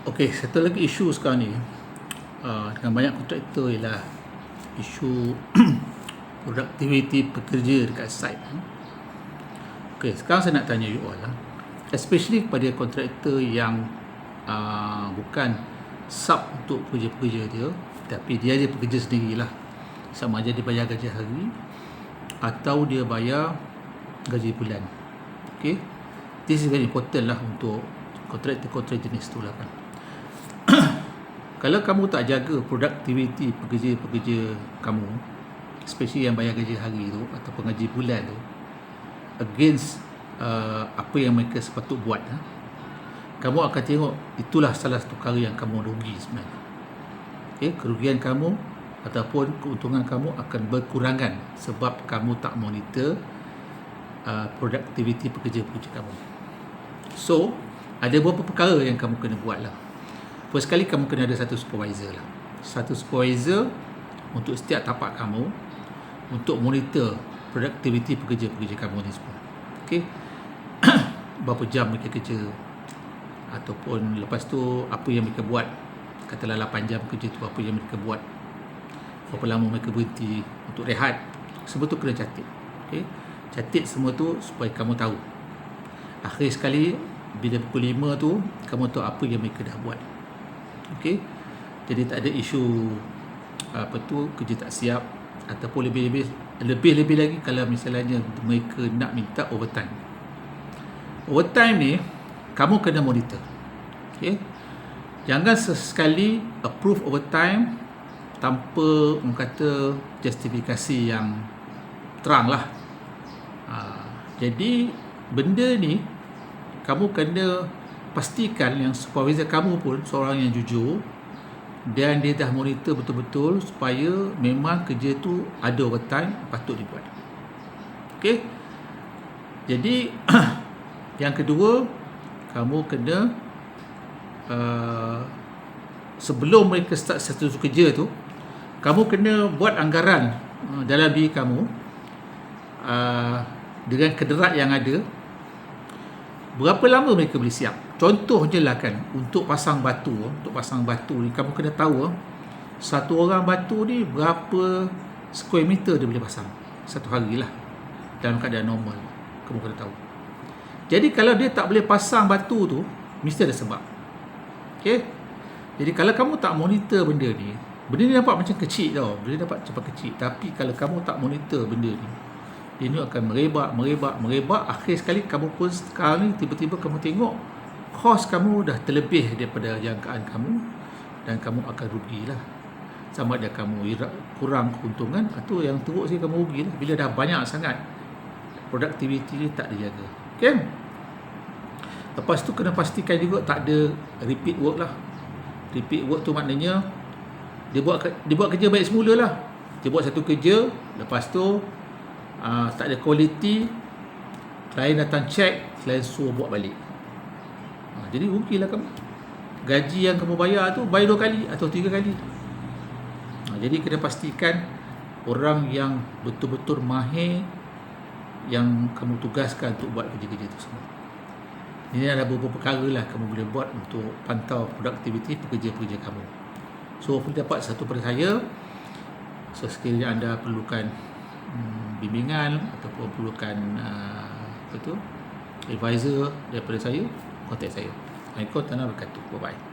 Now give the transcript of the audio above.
Okey, satu lagi isu sekarang ni dengan banyak kontraktor ialah isu produktiviti pekerja dekat site. Okey, sekarang saya nak tanya you all especially kepada kontraktor yang bukan sub untuk pekerja-pekerja dia, tapi dia pekerja sendirilah, sama ada dia bayar gaji hari atau dia bayar gaji bulan. Okey, this is very important lah untuk kontraktor-kontraktor jenis tu lah kan. Kalau kamu tak jaga produktiviti pekerja-pekerja kamu, especially yang bayar gaji hari tu ataupun gaji bulan tu, against apa yang mereka sepatut buat, kamu akan tengok itulah salah satu perkara yang kamu rugi sebenarnya. Okay? Kerugian kamu ataupun keuntungan kamu akan berkurangan sebab kamu tak monitor produktiviti pekerja-pekerja kamu. So, ada beberapa perkara yang kamu kena buat lah. First sekali, kamu kena ada satu supervisor lah. Satu supervisor untuk setiap tapak kamu untuk monitor produktiviti pekerja-pekerja kamu ni semua. Okay? Berapa jam mereka kerja, ataupun lepas tu apa yang mereka buat. Katalah 8 jam kerja tu, apa yang mereka buat, berapa lama mereka berhenti untuk rehat. Semua tu kena catat. Okay? Catat semua tu supaya kamu tahu. Akhir sekali, bila pukul 5 tu, kamu tahu apa yang mereka dah buat. Okey, jadi tak ada isu kerja tak siap, ataupun lebih lagi kalau misalnya mereka nak minta overtime. Overtime ni kamu kena monitor. Okey, jangan sesekali approve overtime tanpa kata justifikasi yang terang lah. Jadi benda ni kamu kena pastikan yang supervisor kamu pun seorang yang jujur dan dia dah monitor betul-betul supaya memang kerja tu ada overtime patut dibuat. Okey. Jadi yang kedua, kamu kena sebelum mereka start satu kerja tu, kamu kena buat anggaran dalam diri kamu dengan kederat yang ada. Berapa lama mereka boleh siap? Contohnya lah kan, untuk pasang batu ni kamu kena tahu satu orang batu ni berapa square meter dia boleh pasang satu hari lah dalam keadaan normal. Kamu kena tahu. Jadi kalau dia tak boleh pasang batu tu, mesti ada sebab. Okay? Jadi kalau kamu tak monitor benda ni nampak macam kecil tau, benda nampak cepat kecil, tapi kalau kamu tak monitor benda ni, ini akan merebak. Akhir sekali kamu pun sekarang ni tiba-tiba kamu tengok kos kamu dah terlebih daripada jangkaan kamu dan kamu akan rugilah. Sama ada kamu kurang keuntungan atau yang teruk sekali kamu rugilah bila dah banyak sangat produktiviti ni tak dijaga. Okay? Lepas tu kena pastikan juga tak ada repeat work lah. Repeat work tu maknanya dia buat kerja baik semula lah. Dia buat satu kerja, lepas tu tak ada quality, klien datang check, klien suruh buat balik. Jadi rugilah kamu. Gaji yang kamu bayar tu bayar 2 kali atau 3 kali. Jadi kena pastikan orang yang betul-betul mahir yang kamu tugaskan untuk buat kerja-kerja tu semua. Ini ada beberapa perkara lah kamu boleh buat untuk pantau produktiviti pekerja-pekerja kamu. So, dapat satu pada saya. So, sekiranya anda perlukan bimbingan ataupun perlukan advisor daripada saya, kontak saya. Assalamualaikum warahmatullahi wabarakatuh. Bye bye.